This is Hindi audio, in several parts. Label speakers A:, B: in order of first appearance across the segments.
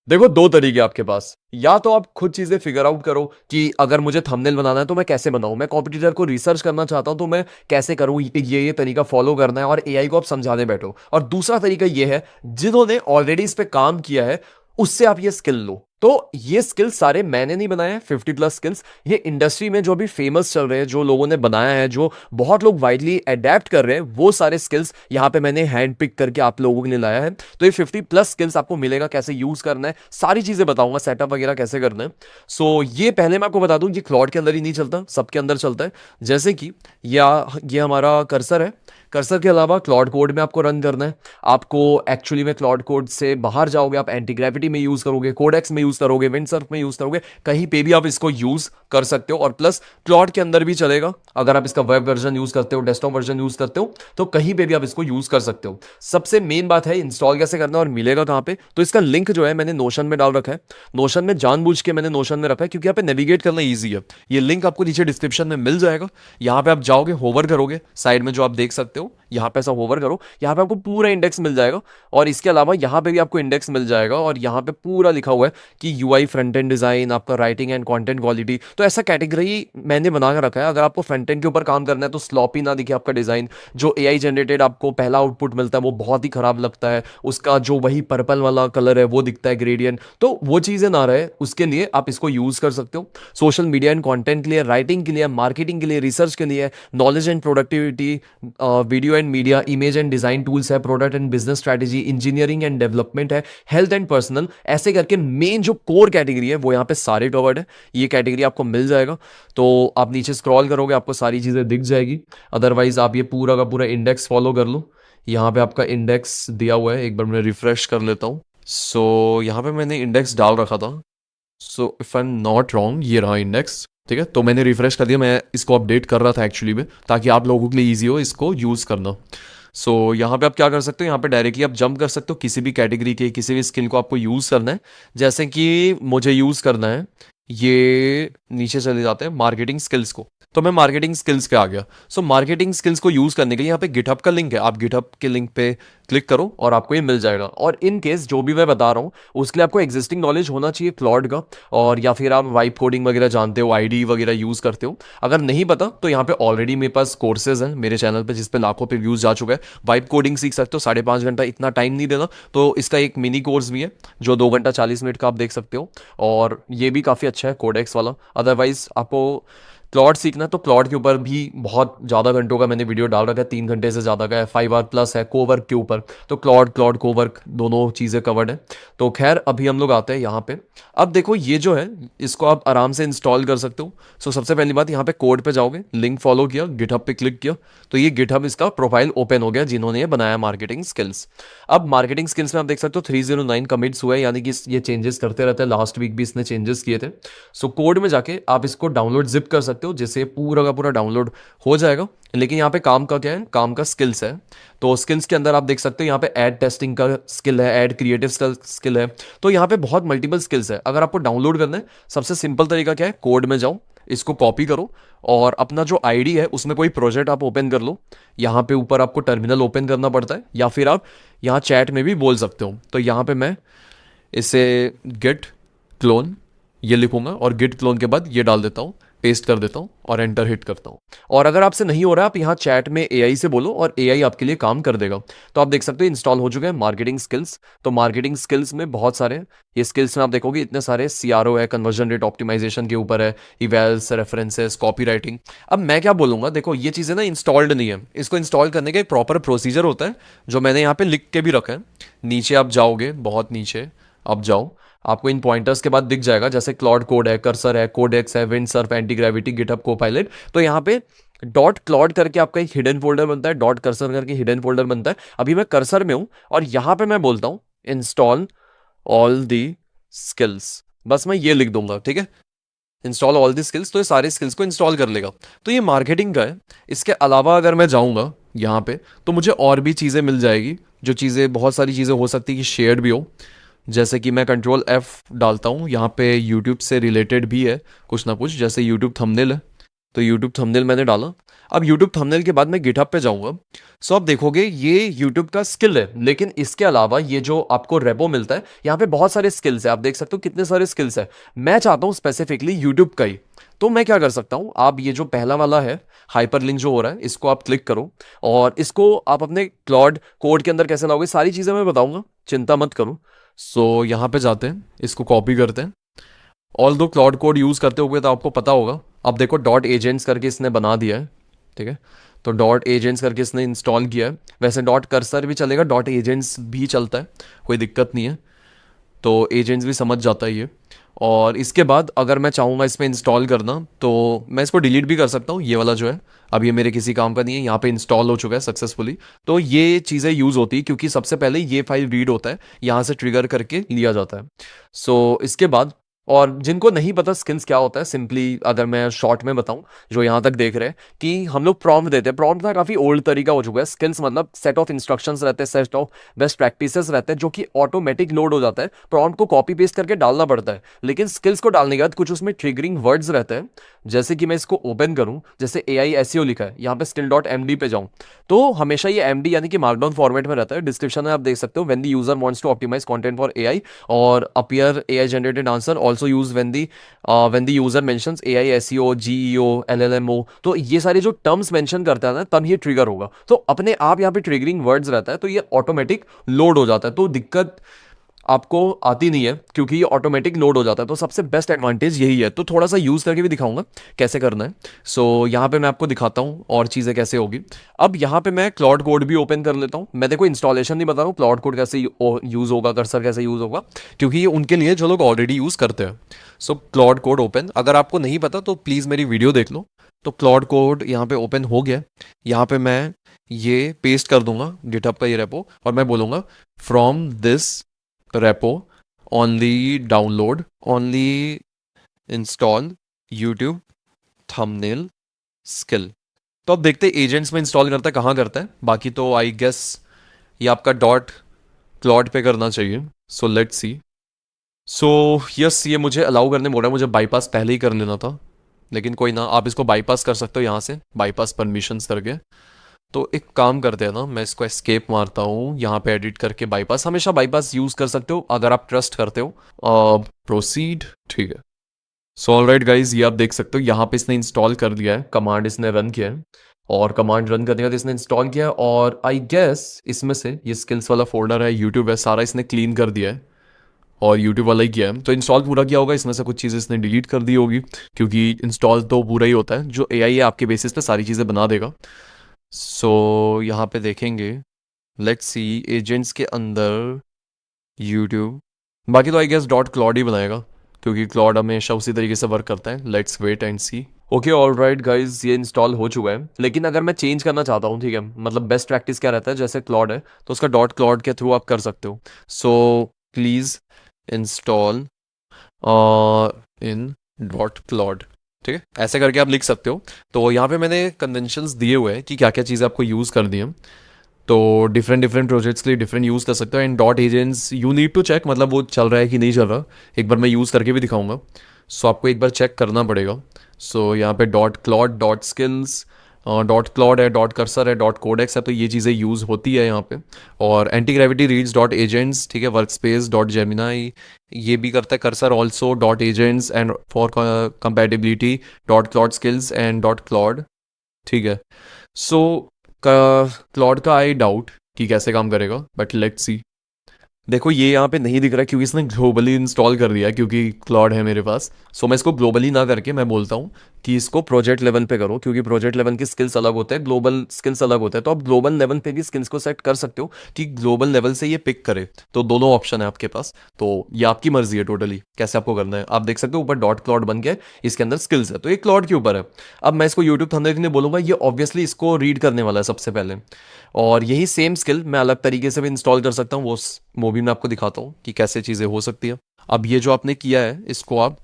A: देखो दो तरीके आपके पास, या तो आप खुद चीजें फिगर आउट करो कि अगर मुझे थंबनेल बनाना है तो मैं कैसे बनाऊं, मैं कॉम्पिटिटर को रिसर्च करना चाहता हूं तो मैं कैसे करूं, ये तरीका फॉलो करना है और एआई को आप समझाने बैठो। और दूसरा तरीका ये है, जिन्होंने ऑलरेडी इस पे काम किया है उससे आप ये स्किल लो। तो ये स्किल्स सारे मैंने नहीं बनाए हैं, 50+ स्किल्स ये इंडस्ट्री में जो भी फेमस चल रहे हैं, जो लोगों ने बनाया है, जो बहुत लोग वाइडली अडेप्ट कर रहे हैं, वो सारे स्किल्स यहाँ पे मैंने हैंड पिक करके आप लोगों के लिए लाया है। तो ये 50+ स्किल्स आपको मिलेगा, कैसे यूज करना है सारी चीजें बताऊंगा, सेटअप वगैरह कैसे करना है। सो ये पहले मैं आपको बता दूं, ये क्लॉड के अंदर ही नहीं चलता, सबके अंदर चलता है। जैसे कि या ये हमारा कर्सर है, कर्सर के अलावा क्लॉड कोड में आपको रन करना है। आपको एक्चुअली में क्लॉड कोड से बाहर जाओगे, आप एंटी ग्रेविटी में यूज करोगे, कोडेक्स में यूज करोगे, विंडसर्फ में यूज करोगे, कहीं पे भी आप इसको यूज कर सकते हो। और प्लस क्लॉड के अंदर भी चलेगा, अगर आप इसका वेब वर्जन यूज करते हो, डेस्कटॉप वर्जन यूज करते हो, तो कहीं पे भी आप इसको यूज कर सकते हो। सबसे मेन बात है इंस्टॉल कैसे करना और मिलेगा कहां पे, तो इसका लिंक जो है मैंने नोशन में डाल रखा है। नोशन में जानबूझ के मैंने नोशन में रखा है क्योंकि यहाँ पे नेविगेट करना ईजी है। ये लिंक आपको नीचे डिस्क्रिप्शन में मिल जाएगा। यहाँ पे आप जाओगे, होवर करोगे, साइड में जो आप देख सकते हो यहाँ पे ऐसा होवर करो, यहाँ पे आपको पूरा इंडेक्स मिल जाएगा। और इसके अलावा यहाँ पे भी आपको इंडेक्स मिल जाएगा और यहाँ पे पूरा लिखा हुआ है कि यूआई फ्रंट एंड डिजाइन, आपका राइटिंग एंड कंटेंट क्वालिटी। तो ऐसा कैटेगरी मैंने बना के रखा है, अगर आपको फ्रंट एंड के ऊपर काम करना है तो स्लॉपी ना दिखे आपका डिजाइन, जो एआई जनरेटेड आपको पहला आउटपुट मिलता है वो बहुत ही खराब लगता है, उसका जो वही पर्पल वाला कलर है वो दिखता है ग्रेडियंट, तो वो चीजें ना रहे उसके लिए आप इसको यूज कर सकते हो। सोशल मीडिया एंड कंटेंट के लिए, राइटिंग के लिए, मार्केटिंग के लिए, रिसर्च के लिए, knowledge and productivity, video and media, image and design tools है, product and business strategy, engineering and development है, हेल्थ एंड पर्सनल, ऐसे करके मेन जो कोर कैटेगरी है वो यहाँ पे सारे कवर्ड है। ये कैटेगरी आपको मिल जाएगा, तो आप नीचे स्क्रॉल करोगे आपको सारी चीजें दिख जाएगी। अदरवाइज आप ये पूरा का पूरा इंडेक्स फॉलो कर लो। यहाँ पे आपका इंडेक्स दिया हुआ है, एक बार मैं रिफ्रेश कर लेता हूँ। सो यहाँ पे मैंने इंडेक्स डाल रखा था। So if I am not wrong, ये रहा इंडेक्स, ठीक है। तो मैंने रिफ्रेश कर दिया, मैं इसको अपडेट कर रहा था एक्चुअली में, ताकि आप लोगों के लिए ईजी हो इसको यूज़ करना। सो यहाँ पे आप क्या कर सकते हो, यहाँ पे डायरेक्टली आप जंप कर सकते हो, किसी भी कैटेगरी के किसी भी स्किल को आपको यूज़ करना है। जैसे कि मुझे यूज़ करना है, ये नीचे चले जाते हैं मार्केटिंग स्किल्स को, तो मैं मार्केटिंग स्किल्स पे आ गया। सो मार्केटिंग स्किल्स को यूज़ करने के लिए यहाँ पे गिटहब का लिंक है, आप गिटहब के लिंक पे क्लिक करो और आपको ये मिल जाएगा। और इन केस जो भी मैं बता रहा हूँ उसके लिए आपको एग्जिस्टिंग नॉलेज होना चाहिए क्लॉड का, और या फिर आप वाइब कोडिंग वगैरह जानते हो, आईडी वगैरह यूज़ करते हो। अगर नहीं पता तो यहाँ पे ऑलरेडी मेरे पास कोर्सेज हैं मेरे चैनल पे जिस पे लाखों पे व्यूज़ जा चुका है। वाइब कोडिंग सीख सकते हो, 5.5 घंटा, इतना टाइम नहीं देना, तो इसका एक मिनी कोर्स भी है जो 2 घंटा 40 मिनट का आप देख सकते हो, और ये भी काफ़ी अच्छा है कोडेक्स वाला। अदरवाइज आपको क्लॉड सीखना है तो क्लॉड के ऊपर भी बहुत ज़्यादा घंटों का मैंने वीडियो डाल रखा है, 3 घंटे से ज़्यादा का है, 5 आवर+ है कोवर्क के ऊपर। तो क्लॉड कोवर्क दोनों चीज़ें कवर्ड है। तो खैर अभी हम लोग आते हैं यहाँ पे। अब देखो ये जो है इसको आप आराम से इंस्टॉल कर सकते हो। सो सबसे पहली बात, यहाँ पे कोड पे जाओगे, लिंक फॉलो किया, गिटहब पे क्लिक किया, तो ये गिटहब इसका प्रोफाइल ओपन हो गया जिन्होंने ये बनाया मार्केटिंग स्किल्स। अब मार्केटिंग स्किल्स में आप देख सकते हो 309 कमिट्स हुए, यानी कि ये चेंजेस करते रहते हैं, लास्ट वीक भी इसने चेंजेस किए थे। सो कोड में जाके आप इसको डाउनलोड जिप कर सकते हो, जिससे पूरा का पूरा डाउनलोड हो जाएगा। लेकिन यहाँ पे काम का क्या है, काम का स्किल्स है। तो स्किल्स के अंदर आप देख सकते हो यहाँ पे ऐड टेस्टिंग का स्किल है, ऐड क्रिएटिव का स्किल है। तो यहाँ पे बहुत मल्टीपल स्किल्स है। अगर आपको डाउनलोड करना है, सबसे सिंपल तरीका क्या है, कोड में जाओ, इसको कॉपी करो और अपना जो आईडी है उसमें कोई प्रोजेक्ट आप ओपन कर लो। यहाँ पे ऊपर आपको टर्मिनल ओपन करना पड़ता है, या फिर आप यहाँ चैट में भी बोल सकते हो। तो यहाँ पे मैं इसे गिट क्लोन ये लिखूंगा और गिट क्लोन के बाद ये डाल देता हूँ, पेस्ट कर देता हूँ और एंटर हिट करता हूँ। और अगर आपसे नहीं हो रहा है, आप यहाँ चैट में एआई से बोलो और एआई आपके लिए काम कर देगा। तो आप देख सकते हो इंस्टॉल हो चुके हैं मार्केटिंग स्किल्स। तो मार्केटिंग स्किल्स में बहुत सारे, ये स्किल्स में आप देखोगे इतने सारे, सीआरओ है, कन्वर्जन रेट ऑप्टिमाइजेशन के ऊपर है, इवेल्स, रेफरेंसेस, कॉपी राइटिंग। अब मैं क्या बोलूंगा, देखो ये चीज़ें ना इंस्टॉल्ड नहीं है, इसको इंस्टॉल करने का एक प्रॉपर प्रोसीजर होता है जो मैंने यहाँ पे लिख के भी रखा है। नीचे आप जाओगे, बहुत नीचे आप जाओ, आपको इन पॉइंटर्स के बाद दिख जाएगा, जैसे क्लॉड कोड है, कर्सर है, कोडेक्स है, Windsurf, anti gravity, GitHub Copilot. तो यहाँ पे डॉट क्लॉड करके आपका एक हिडन फोल्डर बनता है, डॉट कर्सर करके हिडन फोल्डर बनता है। अभी मैं कर्सर में हूं और यहाँ पे मैं बोलता हूँ इंस्टॉल ऑल दी स्किल्स, बस मैं ये लिख दूंगा, ठीक है, इंस्टॉल ऑल दी स्किल्स, तो ये सारे स्किल्स को इंस्टॉल कर लेगा। तो ये मार्केटिंग का है। इसके अलावा अगर मैं जाऊंगा यहाँ पे तो मुझे और भी चीज़ें मिल जाएगी, जो चीज़ें, बहुत सारी चीज़ें हो सकती है कि शेयर्ड भी हो। जैसे कि मैं Ctrl+F डालता हूँ, यहाँ पे यूट्यूब से रिलेटेड भी है कुछ ना कुछ, जैसे यूट्यूब थंबनेल है, तो यूट्यूब थंबनेल मैंने डाला। अब यूट्यूब थंबनेल के बाद मैं गिटहब पे जाऊंगा। सो आप देखोगे ये यूट्यूब का स्किल है, लेकिन इसके अलावा ये जो आपको रेपो मिलता है, यहाँ पे बहुत सारे स्किल्स है। आप देख सकते हो कितने सारे स्किल्स है। मैं चाहता हूँ स्पेसिफिकली यूट्यूब का ही। तो मैं क्या कर सकता हूँ, आप ये जो पहला वाला है हाइपर लिंक जो हो रहा है, इसको आप क्लिक करो और इसको आप अपने क्लॉड कोड के अंदर कैसे लाओगे, सारी चीज़ें मैं बताऊंगा, चिंता मत करो। सो यहाँ पे जाते हैं, इसको कॉपी करते हैं। ऑल दो क्लाउड कोड यूज़ करते हुए तो आपको पता होगा। अब देखो डॉट एजेंट्स करके इसने बना दिया है, ठीक है। तो डॉट एजेंट्स करके इसने इंस्टॉल किया है। वैसे डॉट कर्सर भी चलेगा, डॉट एजेंट्स भी चलता है, कोई दिक्कत नहीं है। तो एजेंट्स भी समझ जाता है ये। और इसके बाद अगर मैं चाहूँगा इसमें इंस्टॉल करना तो मैं इसको डिलीट भी कर सकता हूँ, ये वाला जो है। अब ये मेरे किसी काम का नहीं है, यहाँ पे इंस्टॉल हो चुका है सक्सेसफुली। तो ये चीज़ें यूज़ होती है क्योंकि सबसे पहले ये फाइल रीड होता है, यहाँ से ट्रिगर करके लिया जाता है। सो इसके बाद, और जिनको नहीं पता स्किल्स क्या होता है, सिंपली अगर मैं शॉर्ट में बताऊं, जो यहाँ तक देख रहे हैं कि हम लोग प्रॉम्प्ट देते हैं। प्रॉम्प्ट का काफ़ी ओल्ड तरीका हो चुका है। स्किल्स मतलब सेट ऑफ इंस्ट्रक्शंस रहते हैं, सेट ऑफ बेस्ट प्रैक्टिसेस रहते हैं, जो कि ऑटोमेटिक लोड हो जाता है। प्रॉम्प्ट को कॉपी पेस्ट करके डालना पड़ता है, लेकिन स्किल्स को डालने के बाद कुछ उसमें ट्रिगरिंग वर्ड्स रहते हैं। जैसे कि मैं इसको ओपन करूं, जैसे AI SEO लिखा है, यहाँ पे still.md पे जाऊं, तो हमेशा ये MD यानी कि मार्कडाउन फॉर्मेट में रहता है। डिस्क्रिप्शन में आप देख सकते हो, when the user wants to optimise content for AI और appear AI generated answer also use when the user mentions AI SEO GEO LLMO। तो ये सारे जो टर्म्स मेंशन करता है ना, तब ये ट्रिगर होगा। तो अपने आप यहाँ पे ट्रिगरिंग वर्ड्स रहता है, तो ये ऑटोमेटिक लोड हो जाता है। तो दिक्कत आपको आती नहीं है क्योंकि ये ऑटोमेटिक लोड हो जाता है। तो सबसे बेस्ट एडवांटेज यही है। तो थोड़ा सा यूज़ करके भी दिखाऊंगा कैसे करना है। सो यहाँ पे मैं आपको दिखाता हूँ और चीज़ें कैसे होगी। अब यहाँ पे मैं क्लाउड कोड भी ओपन कर लेता हूँ। मैं देखो इंस्टॉलेशन नहीं बता रहा हूँ, क्लाउड कोड कैसे यूज़ होगा, कर्सर कैसे यूज़ होगा, क्योंकि ये उनके लिए जो लोग ऑलरेडी यूज़ करते हैं। सो क्लाउड कोड ओपन, अगर आपको नहीं पता तो प्लीज़ मेरी वीडियो देख लो। तो क्लाउड कोड यहाँ पे ओपन हो गया। यहाँ पे मैं ये पेस्ट कर दूंगा गिटहब का ये रेपो, और मैं बोलूँगा from this repo only download only install YouTube thumbnail skill। तो अब देखते हैं एजेंट्स में इंस्टॉल करता है कहाँ करता है। बाकी तो आई गेस ये आपका डॉट क्लॉड पे करना चाहिए। सो लेट्स सी। सो यस, ये मुझे अलाउ करने बोल रहा है। मुझे बाईपास पहले ही कर लेना था, लेकिन कोई ना, आप इसको बाईपास कर सकते हो यहाँ से, बाईपास परमिशंस करके। तो एक काम करते हैं ना, मैं इसको एस्केप मारता हूँ, यहाँ पे एडिट करके बाईपास, हमेशा बाईपास यूज़ कर सकते हो अगर आप ट्रस्ट करते हो। प्रोसीड, ठीक है। सो ऑलराइट गाइज, ये आप देख सकते हो यहाँ पे इसने इंस्टॉल कर दिया है, कमांड इसने रन किया है, और कमांड रन करने के बाद इसने इंस्टॉल किया है। और आई गेस इसमें से ये स्किल्स वाला फोल्डर है, यूट्यूब है, सारा इसने क्लीन कर दिया है और यूट्यूब वाला ही किया है। तो इंस्टॉल पूरा किया होगा, इसमें से कुछ चीज़ें इसने डिलीट कर दी होगी, क्योंकि इंस्टॉल तो पूरा ही होता है। जो AI है आपके बेसिस पे सारी चीज़ें बना देगा। सो यहाँ पे देखेंगे, लेट्स सी एजेंट्स के अंदर यूट्यूब। बाकी तो आई गेस डॉट क्लॉड ही बनाएगा, क्योंकि क्लॉड हमेशा उसी तरीके से वर्क करता है। Let's wait and see. Okay alright guys, ये इंस्टॉल हो चुका है, लेकिन अगर मैं चेंज करना चाहता हूँ, ठीक है, मतलब बेस्ट प्रैक्टिस क्या रहता है, जैसे क्लॉड है तो उसका डॉट क्लॉड के थ्रू आप कर सकते हो। So please install in dot Claude, ठीक है, ऐसे करके आप लिख सकते हो। तो यहाँ पे मैंने कन्वेंशंस दिए हुए हैं कि क्या क्या चीज़ें आपको यूज़ कर दी हैं। तो डिफरेंट डिफरेंट प्रोजेक्ट्स के लिए डिफरेंट यूज़ कर सकते हो। And dot agents you need to check, मतलब वो चल रहा है कि नहीं चल रहा, एक बार मैं यूज़ करके भी दिखाऊंगा। सो आपको एक बार चेक करना पड़ेगा। सो यहाँ पे dot Claude, dot skills, dot Claude है, डॉट कर्सर है, डॉट कोडेक्स है, तो ये चीज़ें यूज़ होती है यहाँ पे। और anti gravity reads dot agents, ठीक है, वर्क स्पेस डॉट जेमिनाई ये भी करता है, cursor also dot agents and for compatibility dot Claude skills and dot Claude, ठीक है। सो क्लॉड का आई डाउट कि कैसे काम करेगा, बट लेट्स सी। देखो ये यहाँ पे नहीं दिख रहा है क्योंकि इसने ग्लोबली इंस्टॉल कर दिया है, क्योंकि क्लॉड है मेरे पास। सो मैं इसको ग्लोबली ना करके मैं बोलता हूँ कि इसको प्रोजेक्ट लेवल पे करो, क्योंकि प्रोजेक्ट लेवल की स्किल्स अलग होते हैं, ग्लोबल स्किल्स अलग होते हैं। तो आप ग्लोबल लेवल पे भी स्किल्स को सेट कर सकते हो कि ग्लोबल लेवल से ये पिक करे। तो दोनों ऑप्शन है आपके पास, तो ये आपकी मर्जी है टोटली कैसे आपको करना है। आप देख सकते हो ऊपर डॉट क्लॉड बन गया, इसके अंदर स्किल्स है, तो ये क्लॉड के ऊपर है। अब मैं इसको यूट्यूब थंबनेल में बोलूँगा, ये ऑब्वियसली इसको रीड करने वाला है सबसे पहले। और यही सेम स्किल मैं अलग तरीके से भी इंस्टॉल कर सकता हूँ, वो भी मैं आपको दिखाता हूँ कि कैसे चीज़ें हो सकती है। अब ये जो आपने किया है इसको आप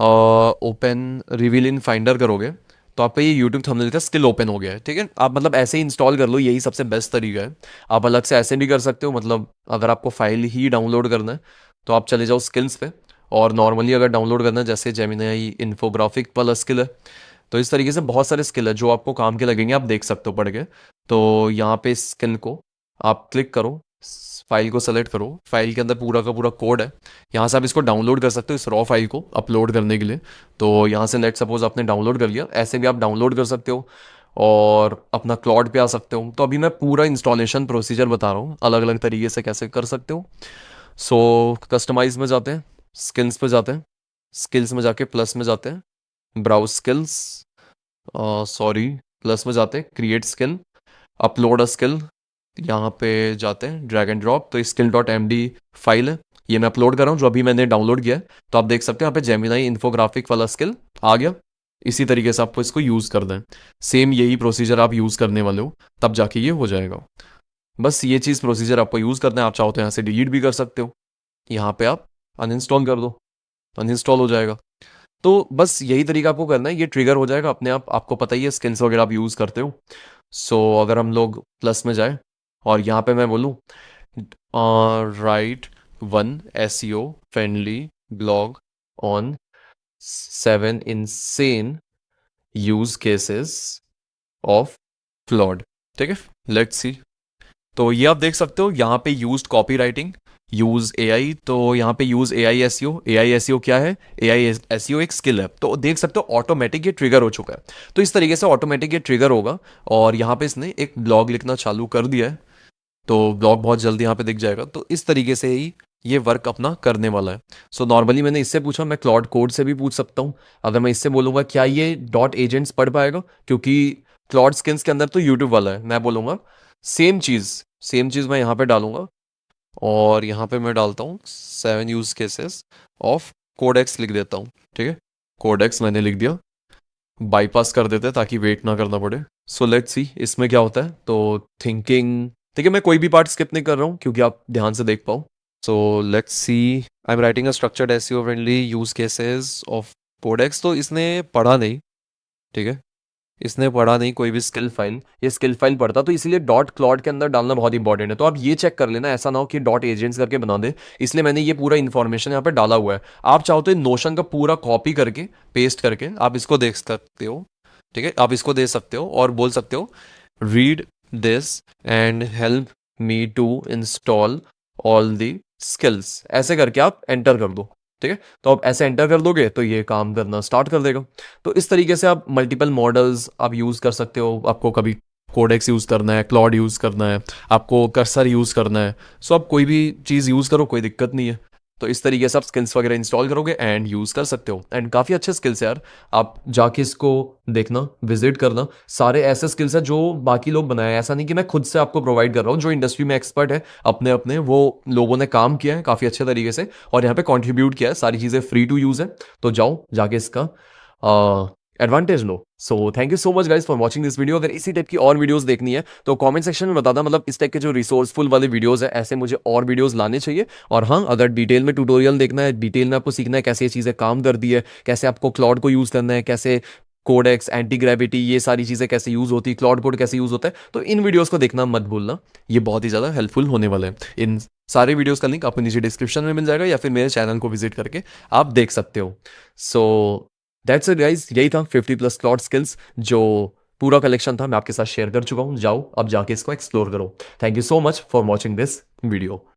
A: ओपन रिवील इन फाइंडर करोगे तो आपका ये यूट्यूब थंबनेल का स्किल ओपन हो गया है, ठीक है। आप मतलब ऐसे ही इंस्टॉल कर लो, यही सबसे बेस्ट तरीका है। आप अलग से ऐसे भी कर सकते हो, मतलब अगर आपको फाइल ही डाउनलोड करना है तो आप चले जाओ स्किल्स पे, और नॉर्मली अगर डाउनलोड करना है जैसे जेमिनाई इन्फोग्राफिक वाला स्किल है तो इस तरीके से बहुत सारे स्किल है जो आपको काम के लगेंगे, आप देख सकते हो पढ़ के। तो यहाँ पे स्किल को आप क्लिक करो, फाइल को सेलेक्ट करो, फाइल के अंदर पूरा का पूरा कोड है। यहाँ से आप इसको डाउनलोड कर सकते हो इस रॉ फाइल को अपलोड करने के लिए। तो यहाँ से लेट सपोज आपने डाउनलोड कर लिया, ऐसे भी आप डाउनलोड कर सकते हो और अपना क्लाउड पे आ सकते हो। तो अभी मैं पूरा इंस्टॉलेशन प्रोसीजर बता रहा हूँ अलग अलग तरीके से कैसे कर सकते हो। सो कस्टमाइज में जाते हैं, स्किल्स पे जाते हैं, स्किल्स में जाके प्लस में जाते हैं, ब्राउज स्किल्स, सॉरी प्लस में जाते हैं, create skill, upload a skill, यहाँ पे जाते हैं ड्रैग एंड ड्रॉप। तो skill dot M D file है, ये मैं अपलोड कर रहा हूँ जो अभी मैंने डाउनलोड किया है। तो आप देख सकते हैं यहाँ पे जेमिनाई इन्फोग्राफिक वाला स्किल आ गया। इसी तरीके से आपको इसको यूज़ कर दें, सेम यही प्रोसीजर आप यूज़ करने वाले हो, तब जाके ये हो जाएगा। बस ये चीज़ प्रोसीजर आपको यूज़ करना है। आप चाहो तो यहाँ से डिलीट भी कर सकते हो, यहाँ पे आप अनइंस्टॉल कर दो, अनइंस्टॉल हो जाएगा। तो बस यही तरीका आपको करना है, ये ट्रिगर हो जाएगा अपने आप। आपको पता ही है स्किल्स वगैरह आप यूज़ करते हो। सो अगर हम लोग प्लस में जाए और यहाँ पे मैं बोलूँ right one SEO friendly blog on 7 insane use cases of flawed, ठीक है, लेट्स सी। तो ये आप देख सकते हो यहाँ पे used copy writing, use AI। तो यहाँ पे use AI SEO। AI SEO क्या है? AI SEO एक स्किल है। तो देख सकते हो ऑटोमेटिक ये ट्रिगर हो चुका है। तो इस तरीके से ऑटोमेटिक ये ट्रिगर होगा और यहाँ पे इसने एक ब्लॉग लिखना चालू कर दिया है। तो ब्लॉग बहुत जल्दी यहाँ पे दिख जाएगा। तो इस तरीके से ही ये वर्क अपना करने वाला है। सो नॉर्मली मैंने इससे पूछा, मैं क्लाउड कोड से भी पूछ सकता हूँ। अगर मैं इससे बोलूँगा क्या ये डॉट एजेंट्स पढ़ पाएगा, क्योंकि क्लाउड स्किल्स के अंदर तो यूट्यूब वाला है, मैं बोलूँगा सेम चीज़ मैं यहाँ पे डालूंगा और यहाँ पे मैं डालता हूँ 7 यूज केसेस ऑफ कोडेक्स लिख देता हूँ, ठीक है। कोडेक्स मैंने लिख दिया, बाईपास कर देते हैं ताकि वेट ना करना पड़े। सो लेट्स सी इसमें क्या होता है। तो थिंकिंग, ठीक है, मैं कोई भी पार्ट स्किप नहीं कर रहा हूँ क्योंकि आप ध्यान से देख पाओ। So let's see, I am writing a structured SEO friendly use cases of Codex. तो इसने पढ़ा नहीं, ठीक है, इसने पढ़ा नहीं कोई भी स्किल फाइल, ये स्किल फाइल पढ़ता, तो इसीलिए डॉट क्लॉड के अंदर डालना बहुत इंपॉर्टेंट है। तो आप ये चेक कर लेना, ऐसा ना हो कि डॉट एजेंट्स करके बना दे, इसलिए मैंने ये पूरा इन्फॉर्मेशन यहाँ पे डाला हुआ है। आप चाहो तो नोशन का पूरा कॉपी करके पेस्ट करके आप इसको देख सकते हो, ठीक है। आप इसको दे सकते हो और बोल सकते हो read this and help me to install all the skills, ऐसे करके आप एंटर कर दो, ठीक है। तो आप ऐसे एंटर कर दोगे तो ये काम करना स्टार्ट कर देगा। तो इस तरीके से आप मल्टीपल मॉडल्स आप यूज़ कर सकते हो। आपको कभी कोडेक्स यूज़ करना है, क्लॉड यूज़ करना है, आपको कर्सर यूज़ करना है, सो आप कोई भी चीज़ यूज़ करो, कोई दिक्कत नहीं है। तो इस तरीके से आप स्किल्स वगैरह इंस्टॉल करोगे एंड यूज़ कर सकते हो। एंड काफ़ी अच्छे स्किल्स है यार, आप जाके इसको देखना, विजिट करना। सारे ऐसे स्किल्स हैं जो बाकी लोग बनाए हैं, ऐसा नहीं कि मैं खुद से आपको प्रोवाइड कर रहा हूँ। जो इंडस्ट्री में एक्सपर्ट है अपने अपने, वो लोगों ने काम किया है काफ़ी अच्छे तरीके से और यहाँ पे कंट्रीब्यूट किया है। सारी चीज़ें फ्री टू यूज़ है, तो जाओ जाके इसका advantage low. So thank you so much guys for watching this video. अगर इसी टाइप की और वीडियोस देखनी है तो कमेंट सेक्शन में बताना, मतलब इस टाइप के जो रिसोर्सफुल वाले वीडियोस है, ऐसे मुझे और वीडियोस लाने चाहिए। और हाँ, अगर डिटेल में ट्यूटोरियल देखना है, डिटेल में आपको सीखना है कैसे ये चीज़ें काम करती है, कैसे आपको क्लाउड को यूज़ करना है, कैसे कोडेक्स, एंटी ग्रेविटी, ये सारी चीज़ें कैसे यूज़ होती है, क्लाउड कोड कैसे यूज़ होता है, तो इन वीडियोस को देखना मत भूलना। ये बहुत ही ज़्यादा हेल्पफुल होने वाले हैं। इन सारे वीडियोस का लिंक आपको नीचे डिस्क्रिप्शन में मिल जाएगा या फिर मेरे चैनल को विजिट करके आप देख सकते हो। सो दैट्स इट गाइज, यही था 50+ क्लाउड स्किल्स जो पूरा कलेक्शन था, मैं आपके साथ शेयर कर चुका हूँ। जाओ अब जाके इसको एक्सप्लोर करो। Thank you so much for watching this video.